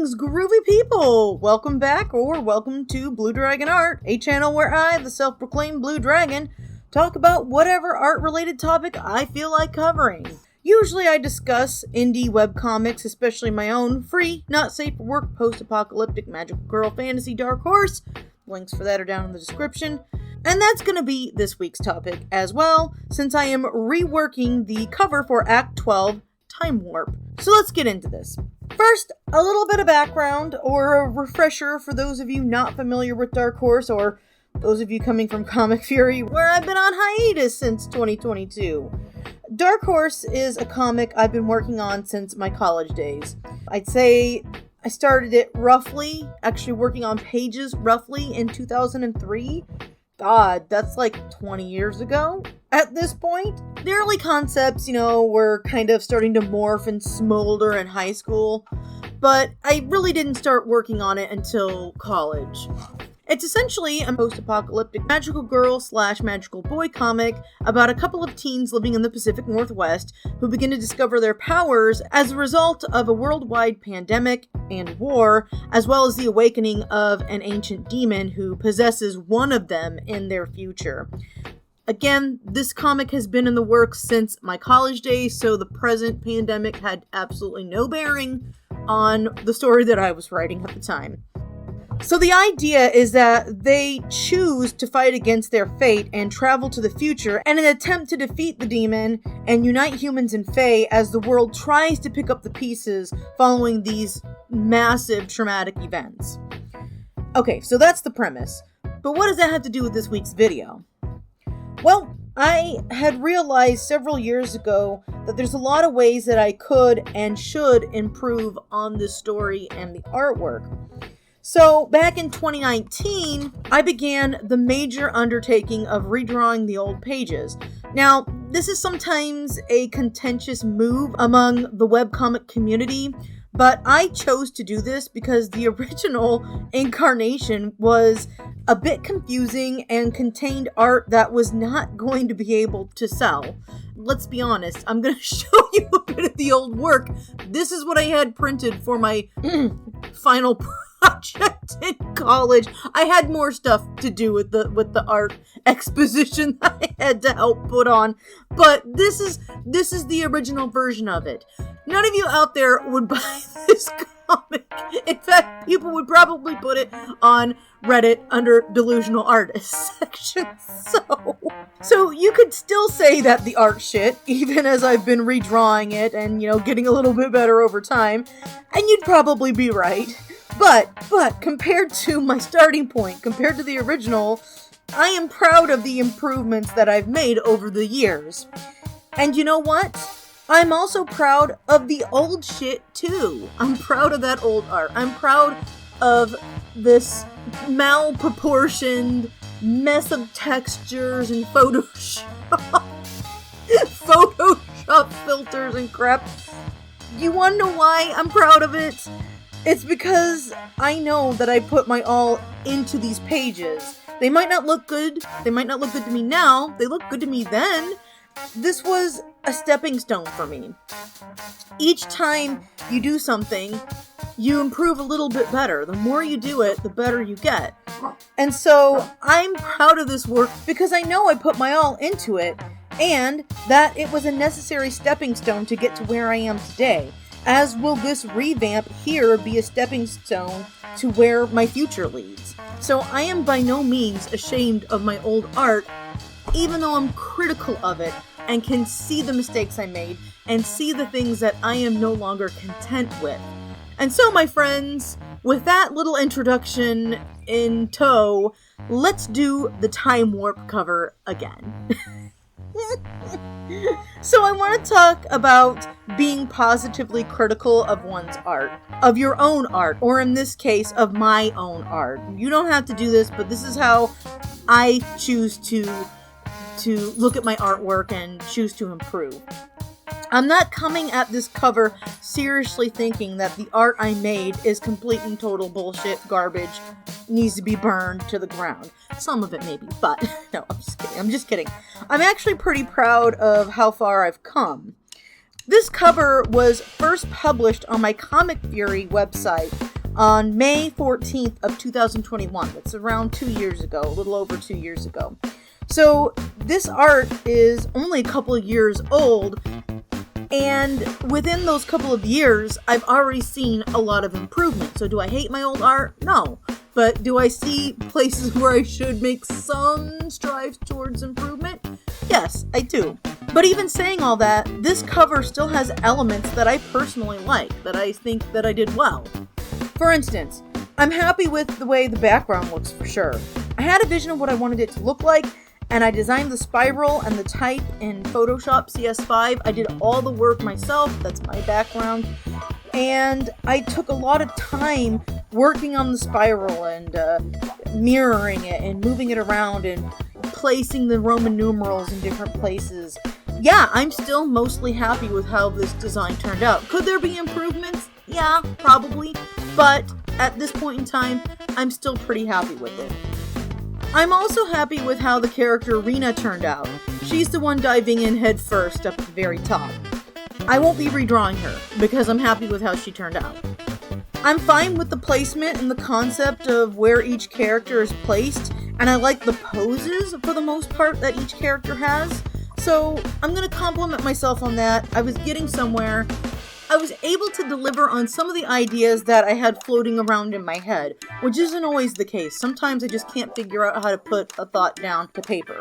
Greetings, groovy people! Welcome back, or welcome to Blue Dragon Art, a channel where I, the self-proclaimed Blue Dragon, talk about whatever art-related topic I feel like covering. Usually I discuss indie webcomics, especially my own, free, not safe for work, post-apocalyptic, magical girl, fantasy, dark horse. Links for that are down in the description. And that's going to be this week's topic as well, since I am reworking the cover for Act 12, Time Warp. So let's get into this. First, a little bit of background, or a refresher for those of you not familiar with Dark Horse, or those of you coming from ComicFury, where I've been on hiatus since 2022. Dark Horse is a comic I've been working on since my college days. I'd say I started it roughly, actually working on pages roughly in 2003. God, that's like 20 years ago at this point. The early concepts, were kind of starting to morph and smolder in high school, but I really didn't start working on it until college. It's essentially a post-apocalyptic magical girl / magical boy comic about a couple of teens living in the Pacific Northwest who begin to discover their powers as a result of a worldwide pandemic and war, as well as the awakening of an ancient demon who possesses one of them in their future. Again, this comic has been in the works since my college days, so the present pandemic had absolutely no bearing on the story that I was writing at the time. So the idea is that they choose to fight against their fate and travel to the future in an attempt to defeat the demon and unite humans and fae as the world tries to pick up the pieces following these massive traumatic events. Okay, so that's the premise. But what does that have to do with this week's video? Well, I had realized several years ago that there's a lot of ways that I could and should improve on this story and the artwork. So, back in 2019, I began the major undertaking of redrawing the old pages. Now, this is sometimes a contentious move among the webcomic community, but I chose to do this because the original incarnation was a bit confusing and contained art that was not going to be able to sell. Let's be honest, I'm going to show you a bit of the old work. This is what I had printed for my final project in college. I had more stuff to do with the art exposition that I had to help put on, but this is the original version of it. None of you out there would buy this comic. In fact, people would probably put it on Reddit under delusional artists section. So you could still say that the art shit, even as I've been redrawing it and, getting a little bit better over time, and you'd probably be right. But compared to my starting point, compared to the original, I am proud of the improvements that I've made over the years. And you know what? I'm also proud of the old shit too. I'm proud of that old art. I'm proud of this malproportioned mess of textures and Photoshop filters and crap. You wanna know why I'm proud of it? It's because I know that I put my all into these pages. They might not look good. They might not look good to me now. They look good to me then. This was a stepping stone for me. Each time you do something, you improve a little bit better. The more you do it, the better you get. And so I'm proud of this work because I know I put my all into it and that it was a necessary stepping stone to get to where I am today. As will this revamp here be a stepping stone to where my future leads. So I am by no means ashamed of my old art, even though I'm critical of it and can see the mistakes I made and see the things that I am no longer content with. And so, my friends, with that little introduction in tow, let's do the Time Warp cover again. So I want to talk about being positively critical of one's art, of your own art, or in this case, of my own art. You don't have to do this, but this is how I choose to look at my artwork and choose to improve. I'm not coming at this cover seriously thinking that the art I made is complete and total bullshit, garbage, needs to be burned to the ground. Some of it maybe, but no, I'm just kidding. I'm actually pretty proud of how far I've come. This cover was first published on my ComicFury website on May 14th of 2021. That's around 2 years ago, a little over 2 years ago. So this art is only a couple of years old, and within those couple of years, I've already seen a lot of improvement. So do I hate my old art? No. But do I see places where I should make some strides towards improvement? Yes, I do. But even saying all that, this cover still has elements that I personally like, that I think that I did well. For instance, I'm happy with the way the background looks for sure. I had a vision of what I wanted it to look like, and I designed the spiral and the type in Photoshop CS5. I did all the work myself, that's my background. And I took a lot of time working on the spiral and mirroring it and moving it around and placing the Roman numerals in different places. Yeah, I'm still mostly happy with how this design turned out. Could there be improvements? Yeah, probably. But at this point in time, I'm still pretty happy with it. I'm also happy with how the character Rena turned out. She's the one diving in head first up at the very top. I won't be redrawing her because I'm happy with how she turned out. I'm fine with the placement and the concept of where each character is placed, and I like the poses for the most part that each character has. So I'm going to compliment myself on that. I was getting somewhere. I was able to deliver on some of the ideas that I had floating around in my head, which isn't always the case. Sometimes I just can't figure out how to put a thought down to paper.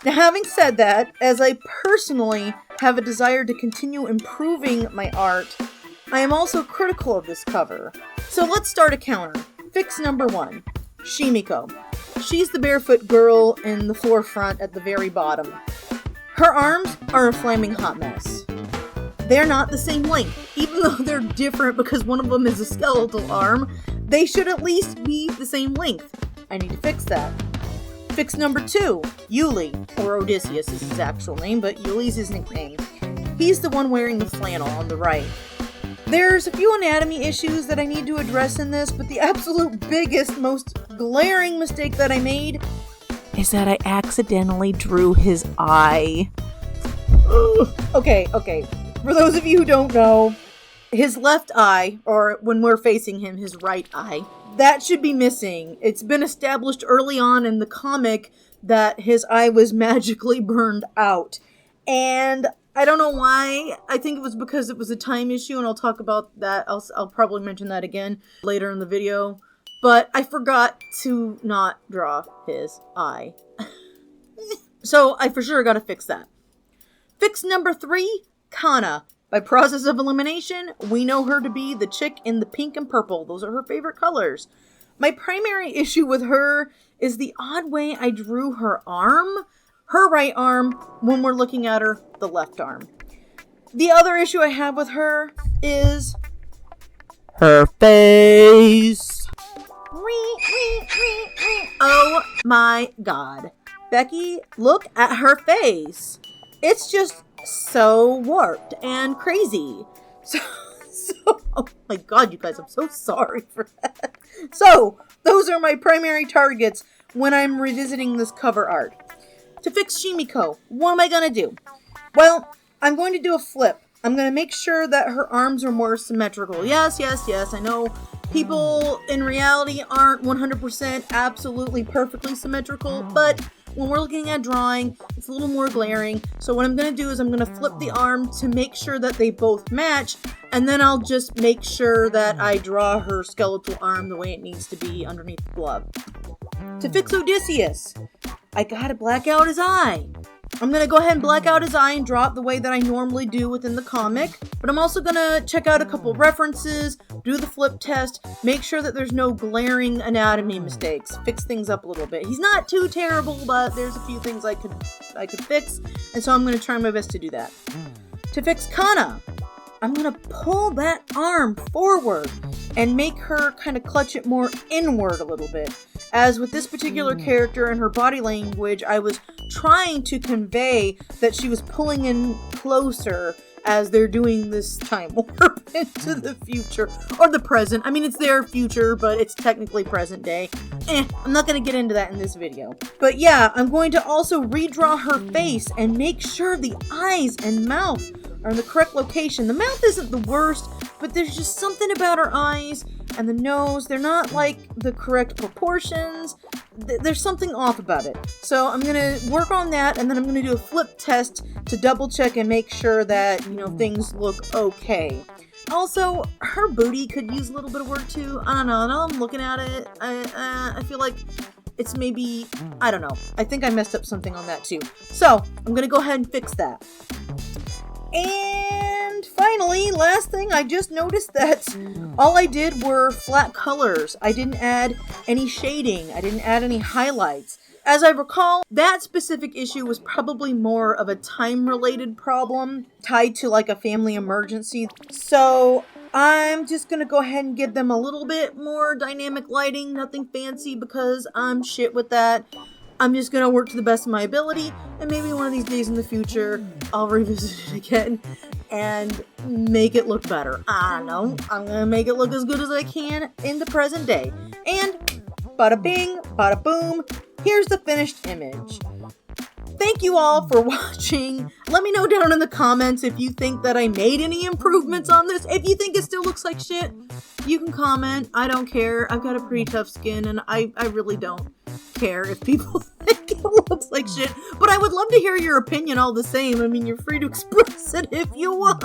Now, having said that, as I personally have a desire to continue improving my art, I am also critical of this cover. So let's start a counter. Fix number 1, Shimiko. She's the barefoot girl in the forefront at the very bottom. Her arms are a flaming hot mess. They're not the same length. Even though they're different because one of them is a skeletal arm, they should at least be the same length. I need to fix that. Fix number 2, Willy, or Odysseus is his actual name, but Yuli's his nickname. He's the one wearing the flannel on the right. There's a few anatomy issues that I need to address in this, but the absolute biggest, most glaring mistake that I made is that I accidentally drew his eye. Okay. For those of you who don't know, his left eye, or when we're facing him, his right eye, that should be missing. It's been established early on in the comic that his eye was magically burned out. And I don't know why. I think it was because it was a time issue, and I'll talk about that. I'll probably mention that again later in the video. But I forgot to not draw his eye. So I for sure gotta fix that. Fix number 3, Kana. By process of elimination, we know her to be the chick in the pink and purple. Those are her favorite colors. My primary issue with her is the odd way I drew her arm. Her right arm, when we're looking at her, the left arm. The other issue I have with her is her face. Oh my god. Becky, look at her face. It's just so warped and crazy. So, oh my god, you guys, I'm so sorry for that. So, those are my primary targets when I'm revisiting this cover art. To fix Shimiko, what am I going to do? Well, I'm going to do a flip. I'm going to make sure that her arms are more symmetrical. Yes, I know people in reality aren't 100% absolutely perfectly symmetrical, but when we're looking at drawing, it's a little more glaring. So what I'm going to do is I'm going to flip the arm to make sure that they both match, and then I'll just make sure that I draw her skeletal arm the way it needs to be underneath the glove. To fix Odysseus, I gotta black out his eye. I'm going to go ahead and black out his eye and draw it the way that I normally do within the comic. But I'm also going to check out a couple references, do the flip test, make sure that there's no glaring anatomy mistakes, fix things up a little bit. He's not too terrible, but there's a few things I could fix, and so I'm going to try my best to do that. To fix Kana, I'm going to pull that arm forward and make her kind of clutch it more inward a little bit. As with this particular character and her body language, I was trying to convey that she was pulling in closer as they're doing this time warp into the future, or the present. I mean, it's their future, but it's technically present day. I'm not going to get into that in this video. But yeah, I'm going to also redraw her face and make sure the eyes and mouth are in the correct location. The mouth isn't the worst, but there's just something about her eyes and the nose, they're not like the correct proportions. There's something off about it. So I'm going to work on that, and then I'm going to do a flip test to double check and make sure that, things look okay. Also, her booty could use a little bit of work too. I don't know. Now I'm looking at it. I feel like it's maybe, I don't know. I think I messed up something on that too. So I'm going to go ahead and fix that. And finally, last thing, I just noticed that all I did were flat colors. I didn't add any shading. I didn't add any highlights. As I recall, that specific issue was probably more of a time-related problem tied to like a family emergency. So I'm just going to go ahead and give them a little bit more dynamic lighting, nothing fancy because I'm shit with that. I'm just going to work to the best of my ability, and maybe one of these days in the future, I'll revisit it again and make it look better. I don't know. I'm going to make it look as good as I can in the present day. And bada bing, bada boom, here's the finished image. Thank you all for watching. Let me know down in the comments if you think that I made any improvements on this. If you think it still looks like shit, you can comment. I don't care. I've got a pretty tough skin, and I really don't care if people think it looks like shit. But I would love to hear your opinion all the same. I mean, you're free to express it if you want.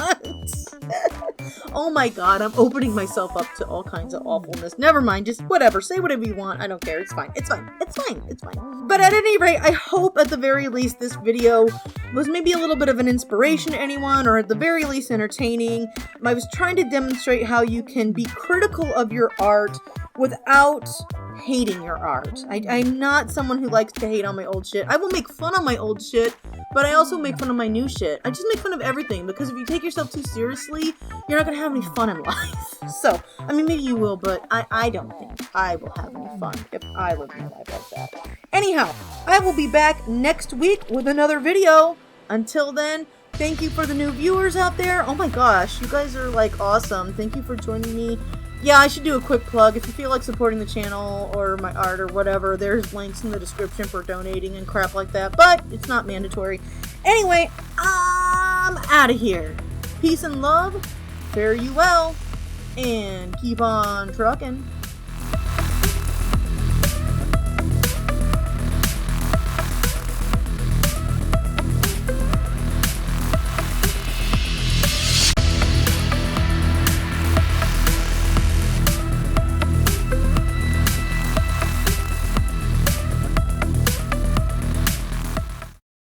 Oh my god, I'm opening myself up to all kinds of awfulness. Never mind, just whatever. Say whatever you want. I don't care. It's fine. It's fine. It's fine. It's fine. But at any rate, I hope at the very least this video was maybe a little bit of an inspiration to anyone, or at the very least entertaining. I was trying to demonstrate how you can be critical of your art without hating your art. I'm not someone who likes to hate on my old shit. I will make fun of my old shit, but I also make fun of my new shit. I just make fun of everything, because if you take yourself too seriously, you're not gonna have any fun in life. So, I mean, maybe you will, but I don't think I will have any fun if I live my life like that. Anyhow, I will be back next week with another video. Until then, thank you for the new viewers out there. Oh my gosh, you guys are like awesome. Thank you for joining me. Yeah, I should do a quick plug. If you feel like supporting the channel or my art or whatever, there's links in the description for donating and crap like that, but it's not mandatory. Anyway, I'm out of here. Peace and love, fare you well, and keep on trucking.